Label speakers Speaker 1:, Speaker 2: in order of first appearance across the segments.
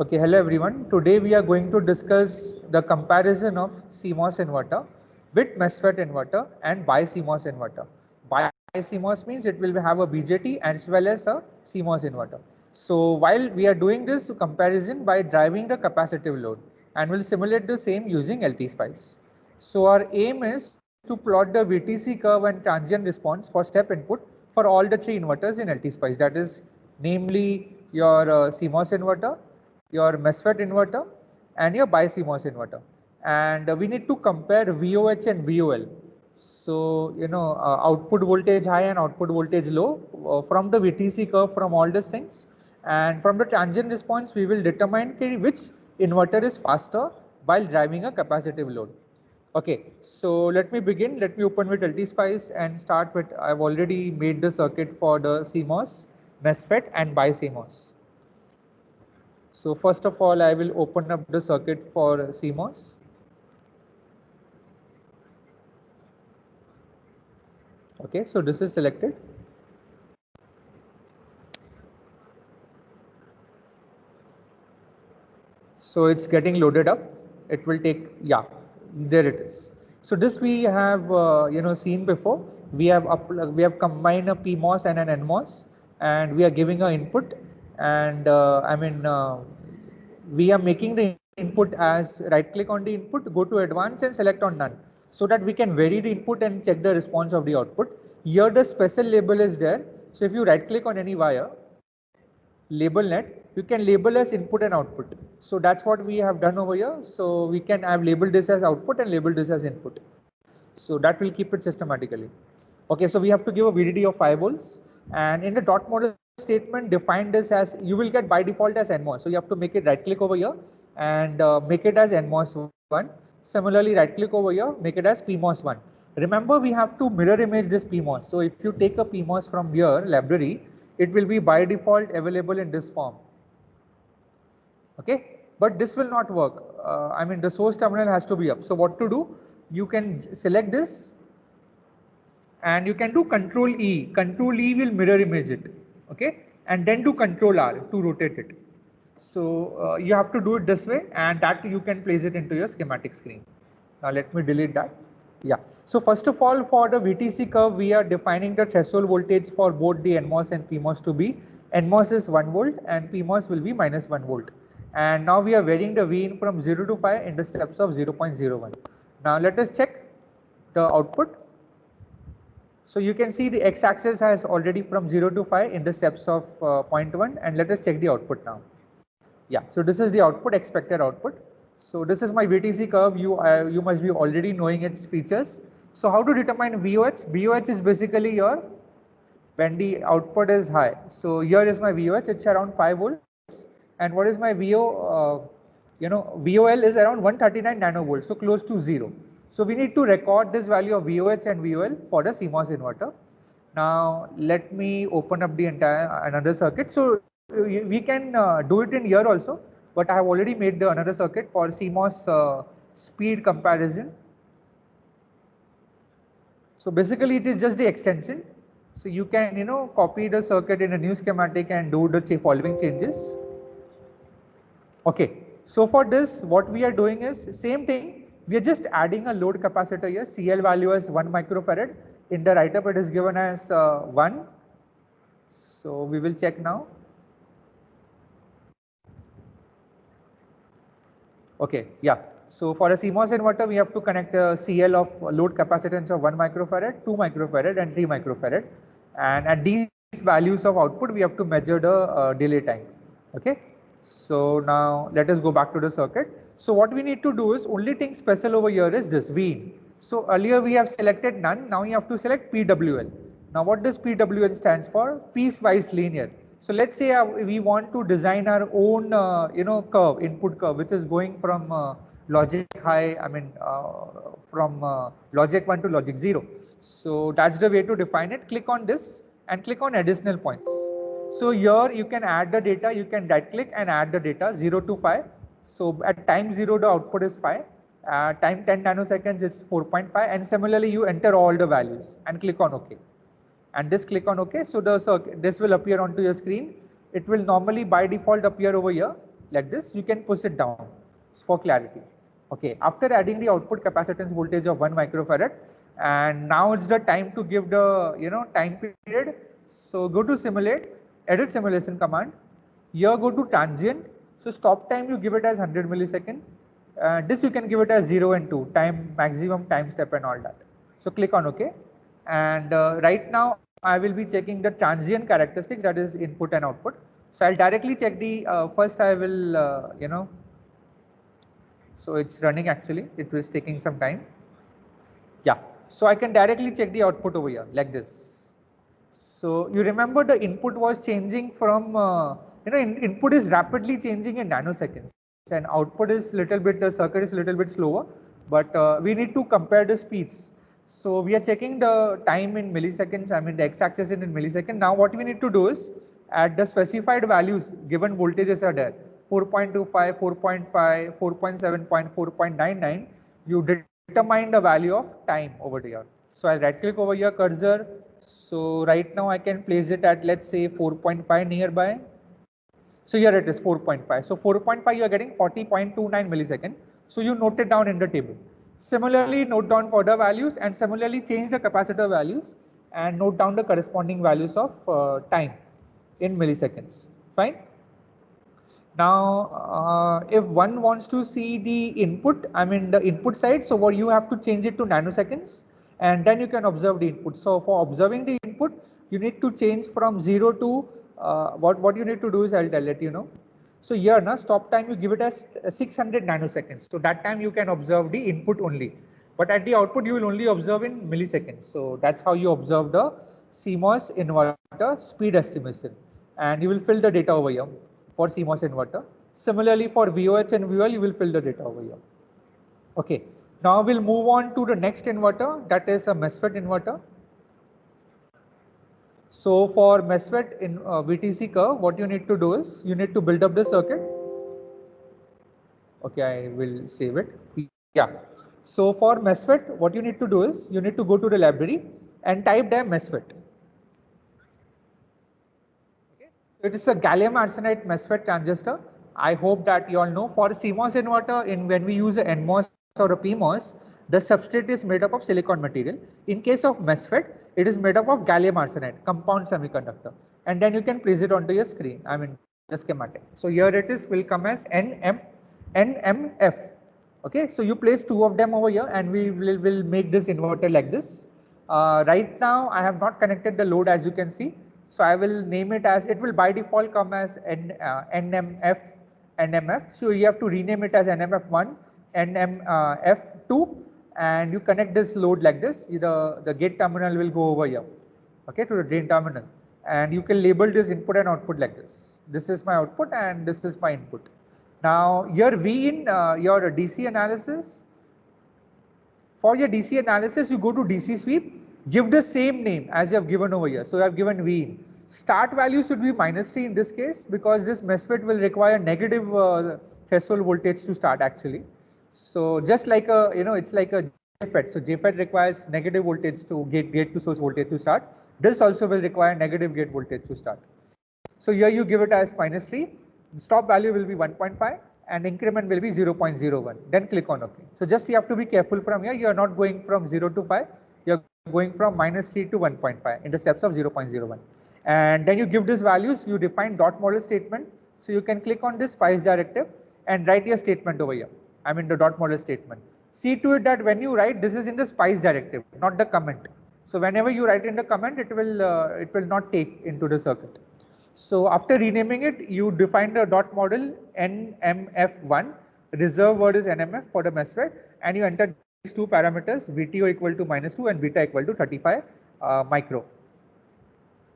Speaker 1: Okay, hello everyone. Today we are going to discuss the comparison of CMOS inverter with MESFET inverter and bi-CMOS inverter. Bi-CMOS means it will have a BJT as well as a CMOS inverter. So while we are doing this comparison by driving the capacitive load, and we'll simulate the same using LT-Spice. So our aim is to plot the VTC curve and transient response for step input for all the three inverters in LT-Spice. That is namely your CMOS inverter, your MESFET inverter and your bi-CMOS inverter, and we need to compare VOH and VOL. So output voltage high and output voltage low from the VTC curve, from all these things, and from the transient response we will determine which inverter is faster while driving a capacitive load. Okay, so let me begin. Let me open with LT-Spice and start with, I've already made the circuit for the CMOS, MESFET and bi-CMOS. So first of all, I will open up the circuit for CMOS. Okay, so this is selected. So it's getting loaded up. It will take, yeah, there it is. So this we have seen before. We have combined a PMOS and an NMOS, and we are giving an input, and we are making the input as right click on the input, go to advanced and select on none, so that we can vary the input and check the response of the output. Here the special label is there. So if you right click on any wire, label net, you can label as input and output. So that's what we have done over here. So we can have labeled this as output and labeled this as input. So that will keep it systematically. Okay, so we have to give a VDD of 5 volts, and in the dot model statement define this as, you will get by default as NMOS. So you have to make it right click over here and make it as NMOS 1. Similarly, right click over here, make it as PMOS 1. Remember, we have to mirror image this PMOS. So if you take a PMOS from here, library, it will be by default available in this form. Okay, but this will not work. The source terminal has to be up. So what to do? You can select this and you can do Control E. Control E will mirror image it. Okay, and then do Control R to rotate it. So you have to do it this way, and that you can place it into your schematic screen. Now let me delete that. Yeah. So first of all, for the VTC curve, we are defining the threshold voltage for both the NMOS and PMOS to be, NMOS is 1 volt and PMOS will be minus 1 volt. And now we are varying the Vin from 0 to 5 in the steps of 0.01. Now let us check the output. So you can see the x-axis has already from 0 to 5 in the steps of 0.1, and let us check the output now. Yeah, so this is the output, expected output. So this is my VTC curve. You must be already knowing its features. So how to determine VOH? VOH is basically your, when the output is high. So here is my VOH, it's around 5 volts. And what is my VOL is around 139 nanovolts, so close to 0. So we need to record this value of VOH and VOL for the CMOS inverter. Now let me open up the entire another circuit. So we can do it in here also, but I have already made the another circuit for CMOS speed comparison. So basically it is just the extension. So you can copy the circuit in a new schematic and do the following changes. Okay, so for this what we are doing is same thing. We are just adding a load capacitor here. CL value is 1 microfarad. In the write up it is given as 1. So we will check now. Okay, yeah. So for a CMOS inverter, we have to connect a CL of load capacitance of 1 microfarad, 2 microfarad and 3 microfarad. And at these values of output, we have to measure the delay time. Okay. So now let us go back to the circuit. So what we need to do is, only thing special over here is this Vin. So earlier we have selected none. Now you have to select PWL. Now what does PWL stands for? Piecewise linear. So let's say we want to design our own curve, input curve, which is going from logic high, from logic 1 to logic 0. So that's the way to define it. Click on this and click on additional points. So here you can add the data, you can right click and add the data 0 to 5. So at time 0 the output is 5, time 10 nanoseconds it's 4.5, and similarly you enter all the values and click on OK. And this click on OK, so this will appear onto your screen. It will normally by default appear over here. like this, you can push it down for clarity. Okay, after adding the output capacitance voltage of 1 microfarad, and now it's the time to give the time period. So go to simulate, edit simulation command. Here go to transient. So stop time you give it as 100 millisecond. This you can give it as 0 and 2 time, maximum time step and all that. So click on OK. And right now I will be checking the transient characteristics, that is input and output. So I'll directly check the first I will so it's running actually, it was taking some time. Yeah, so I can directly check the output over here like this. So you remember the input was changing from input is rapidly changing in nanoseconds, and output is little bit, the circuit is little bit slower, but we need to compare the speeds. So we are checking the time in milliseconds, I mean the x-axis in milliseconds. Now what we need to do is at the specified values, given voltages are there, 4.25, 4.5, 4.7, 4.99, you determine the value of time over here. So I'll right click over here, cursor. So right now I can place it at, let's say, 4.5 nearby. So here it is 4.5. So 4.5 you are getting 40.29 millisecond. So you note it down in the table. Similarly, note down further values and similarly change the capacitor values and note down the corresponding values of time in milliseconds. Fine. Now, if one wants to see the input, I mean the input side, so what you have to change it to nanoseconds, and then you can observe the input. So for observing the input, you need to change from 0 to what you need to do is I'll let you know. So here, na stop time you give it as 600 nanoseconds. So that time you can observe the input only, but at the output you will only observe in milliseconds. So that's how you observe the CMOS inverter speed estimation, and you will fill the data over here for CMOS inverter. Similarly, for VOH and VOL, you will fill the data over here. Okay, now we'll move on to the next inverter, that is a MESFET inverter. So for MESFET in VTC curve, what you need to do is you need to build up the circuit. Okay, I will save it. Yeah. So for MESFET, what you need to do is you need to go to the library and type there MESFET. Okay. So it is a gallium arsenide MESFET transistor. I hope that you all know for CMOS inverter, when we use an NMOS or a PMOS, the substrate is made up of silicon material. In case of MESFET, it is made up of gallium arsenide, compound semiconductor. And then you can place it onto your screen, I mean the schematic. So here it is, will come as NMF. Okay, so you place two of them over here and we will make this inverter like this. Right now I have not connected the load, as you can see. So I will name it as, it will by default come as NMF. So you have to rename it as NMF1, NMF2, and you connect this load like this. The gate terminal will go over here, okay, to the drain terminal, and you can label this input and output like this. This is my output and this is my input. Now your V in your DC analysis. For your DC analysis, you go to DC sweep, give the same name as you have given over here. So I have given V in. Start value should be -3 in this case because this MESFET will require negative threshold voltage to start actually. So just like a, it's like a JFET. So JFET requires negative voltage to gate to source voltage to start. This also will require negative gate voltage to start. So here you give it as -3. Stop value will be 1.5 and increment will be 0.01. Then click on OK. So just you have to be careful from here. You are not going from 0 to 5. You are going from -3 to 1.5 in the steps of 0.01. And then you give these values. You define dot model statement. So you can click on this SPICE directive and write your statement over here. I mean the dot model statement. See to it that when you write, this is in the SPICE directive, not the comment. So whenever you write in the comment, it will not take into the circuit. So after renaming it, you define the dot model NMF1, reserve word is NMF for the MESFET, and you enter these two parameters, VTO equal to -2 and beta equal to 35 micro.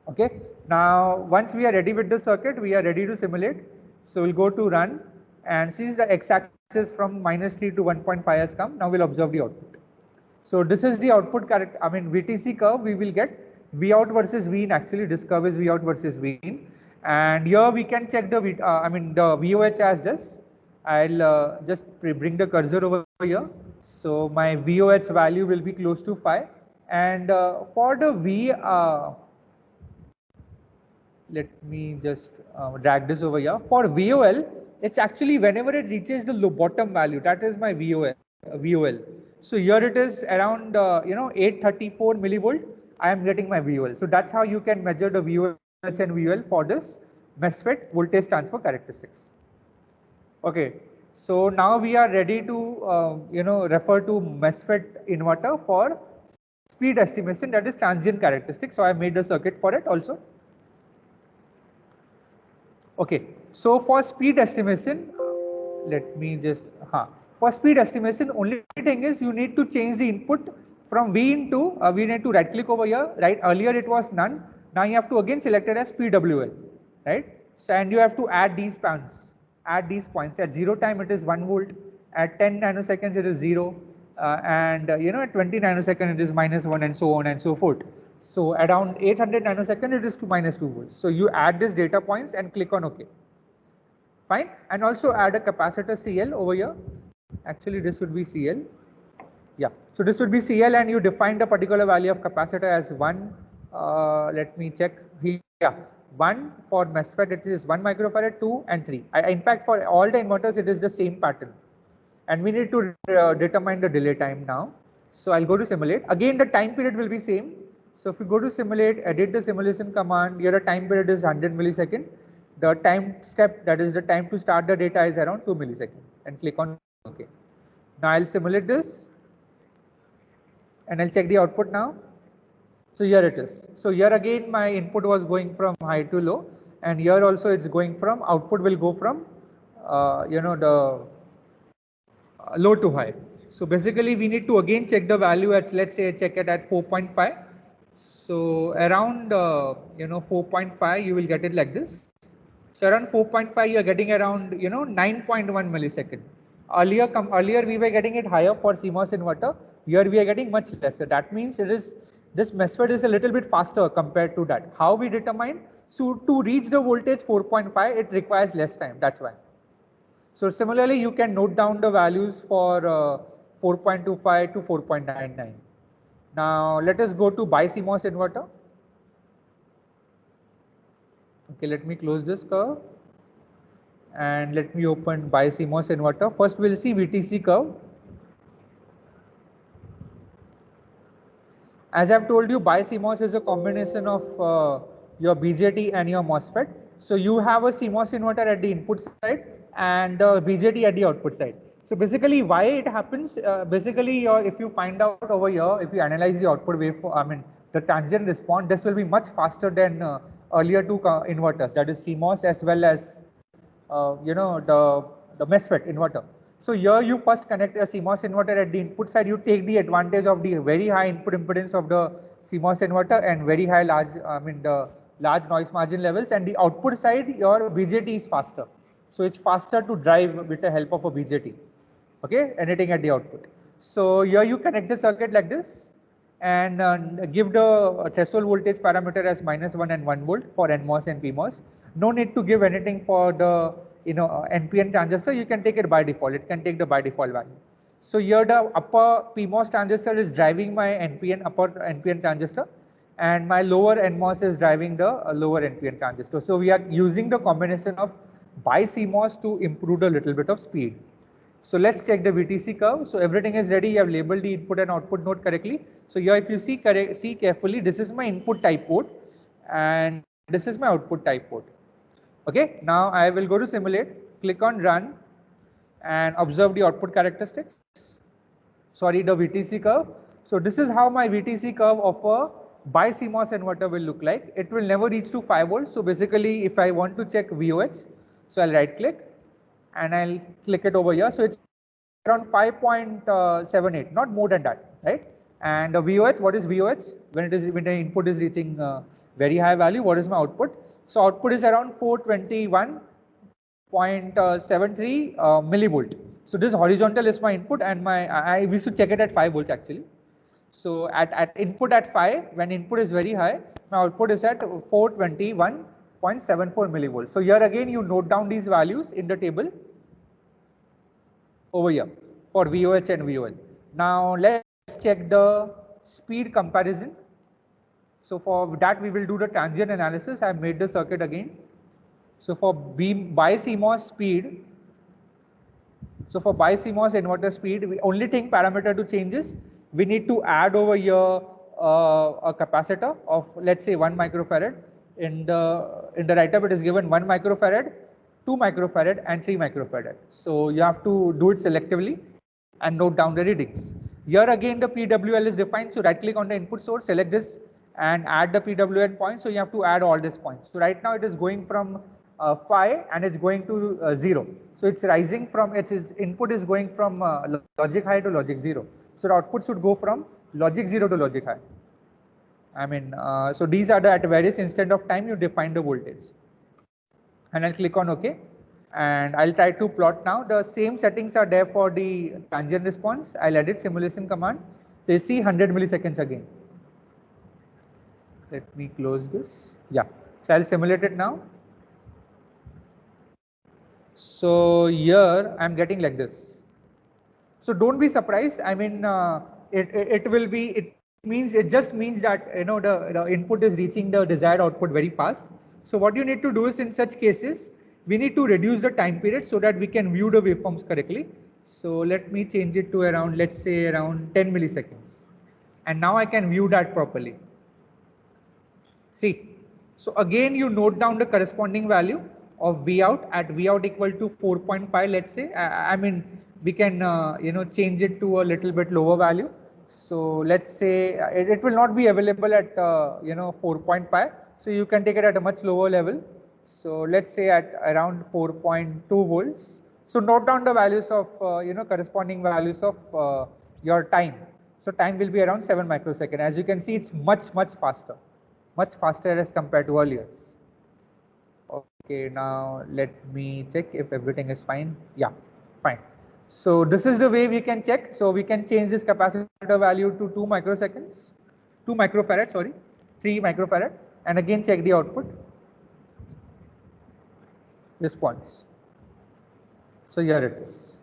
Speaker 1: Okay, now once we are ready with the circuit, we are ready to simulate. So we'll go to run and since the x-axis from -3 to 1.5 has come, now we'll observe the output. So this is the output character, I mean VTC curve we will get. V out versus V in, actually this curve is V out versus V in, and here we can check the the VOH as this. I'll just bring the cursor over here. So my VOH value will be close to 5, and for the let me just drag this over here. For VOL, It's actually whenever it reaches the bottom value, that is my VOL. So here it is around 834 millivolt. I am getting my VOL. So that's how you can measure the VOH and VOL for this MESFET voltage transfer characteristics. Okay, so now we are ready to refer to MESFET inverter for speed estimation, that is transient characteristics. So I made the circuit for it also. Okay, so for speed estimation, let me just for speed estimation, only thing is you need to change the input from V into we need to right click over here, right? Earlier it was none. Now you have to again select it as PWL, right? So and you have to add these points. Add these points. At 0 time it is 1 volt. At 10 nanoseconds it is 0, and at 20 nanoseconds it is -1, and so on and so forth. So around 800 nanosecond it is to -2 volts. So you add these data points and click on OK. Fine, and also add a capacitor CL over here. Actually this would be CL. Yeah, so this would be CL, and you define the particular value of capacitor as 1. Let me check here. Yeah, 1 for MESFET it is 1 microfarad, 2 and 3. In fact, for all the inverters it is the same pattern. And we need to determine the delay time now. So I'll go to simulate. Again, the time period will be same. So if you go to simulate, edit the simulation command, here the time period is 100 millisecond. The time step, that is the time to start the data, is around 2 milliseconds, and click on OK. Now I'll simulate this and I'll check the output now. So here it is. So here again my input was going from high to low, and here also it's going from, output will go from the low to high. So basically we need to again check the value at, let's say check it at 4.5. So around 4.5 you will get it like this. So around 4.5 you are getting around 9.1 millisecond. Earlier we were getting it higher for CMOS inverter. Here we are getting much lesser. That means this MESFET is a little bit faster compared to that. How we determine? So to reach the voltage 4.5 it requires less time. That's why. So similarly you can note down the values for 4.25 to 4.99. Now let us go to BiCMOS inverter. Okay, let me close this curve and let me open BiCMOS inverter. First we'll see VTC curve. As I've told you, BiCMOS is a combination of your BJT and your MOSFET. So you have a CMOS inverter at the input side and BJT at the output side. So basically why it happens, basically if you find out over here, if you analyze the output waveform, the transient response, this will be much faster than earlier two inverters, that is CMOS as well as the MESFET inverter. So here you first connect a CMOS inverter at the input side. You take the advantage of the very high input impedance of the CMOS inverter and very high the large noise margin levels, and the output side your BJT is faster. So it's faster to drive with the help of a BJT. Okay, anything at the output. So here you connect the circuit like this and give the threshold voltage parameter as -1 and 1 volt for NMOS and PMOS. No need to give anything for the NPN transistor. You can take it by default. It can take the by default value. So here the upper PMOS transistor is driving my upper NPN transistor, and my lower NMOS is driving the lower NPN transistor. So we are using the combination of BiCMOS to improve a little bit of speed. So let's check the VTC curve. So everything is ready. You have labeled the input and output node correctly. So here if you see carefully, this is my input type port and this is my output type port. Okay, now I will go to simulate, click on run and observe the output characteristics. Sorry, the VTC curve. So this is how my VTC curve of a BiCMOS inverter will look like. It will never reach to 5 volts. So basically if I want to check VOH, so I'll right click and I'll click it over here. So it's around 5.78, not more than that, right? And the VOH, what is VOH? When the input is reaching very high value, what is my output? So output is around 421.73 millivolt. So this horizontal is my input, and we should check it at 5 volts actually. So at input at 5, when input is very high, my output is at 421.74 millivolts. So here again you note down these values in the table over here for VOH and VOL. Now let's check the speed comparison. So for that we will do the transient analysis. I have made the circuit again. So for BiCMOS speed, So for BiCMOS inverter speed, the only thing parameter to change is we need to add over here a capacitor of, let's say, 1 microfarad. In the write-up it is given 1 microfarad, 2 microfarad and 3 microfarad. So you have to do it selectively and note down the readings. Here again the PWL is defined, so right click on the input source, select this and add the PWL point. So you have to add all these points. So right now it is going from 5 and it's going to 0. So it's rising from, its input is going from logic high to logic 0. So the output should go from logic 0 to logic high. I mean, so these are the at various instant of time you define the voltage. And I'll click on OK. And I'll try to plot now. The same settings are there for the transient response. I'll edit simulation command. So you see 100 milliseconds again. Let me close this. Yeah. So I'll simulate it now. So here I'm getting like this. So don't be surprised. I mean, it just means that, you know, the input is reaching the desired output very fast. So what you need to do is, in such cases, we need to reduce the time period so that we can view the waveforms correctly. So let me change it to around, let's say around 10 milliseconds. And now I can view that properly. See, so again you note down the corresponding value of Vout at Vout equal to 4.5, let's say. I mean, we can you know, change it to a little bit lower value. So let's say it will not be available at you know, 4.5. So you can take it at a much lower level. So let's say at around 4.2 volts. So note down the values of you know, corresponding values of your time. So time will be around 7 microseconds. As you can see, it's much faster. Much faster as compared to earlier. Okay, now let me check if everything is fine. Yeah, fine. So this is the way we can check. So we can change this capacitor value to 2 microseconds, 2 microfarad, sorry, 3 microfarad, and again check the output response. So here it is.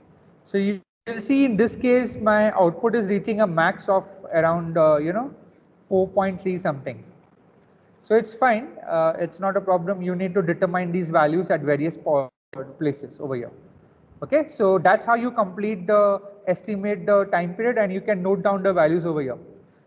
Speaker 1: So you will see in this case my output is reaching a max of around you know, 4.3 something. So it's fine, it's not a problem. You need to determine these values at various places over here. Okay, so that's how you complete the estimate the time period, and you can note down the values over here.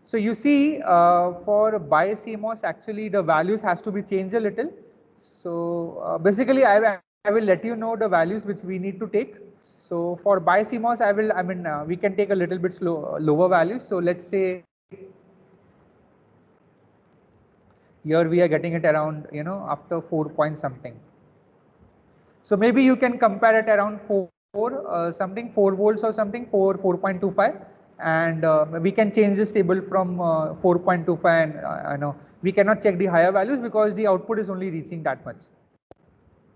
Speaker 1: So you see for BiCMOS, actually the values has to be changed a little. So basically I will let you know the values which we need to take. So for BiCMOS, we can take a little bit lower values. So let's say here we are getting it around, you know, after 4 point something. So maybe you can compare it around 4 volts or something, 4.25, and we can change this table from 4.25, and I know we cannot check the higher values because the output is only reaching that much.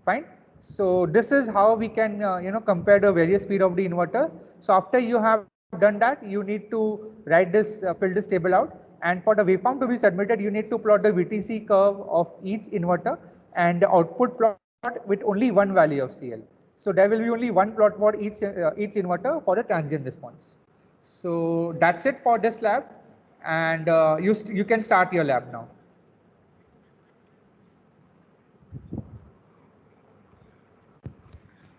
Speaker 1: Fine. So this is how we can you know, compare the various speed of the inverter. So after you have done that, you need to write this, fill this table out. And for the waveform to be submitted, you need to plot the VTC curve of each inverter and the output plot with only one value of CL. So there will be only one plot for each inverter for the transient response. So that's it for this lab, and you can start your lab now.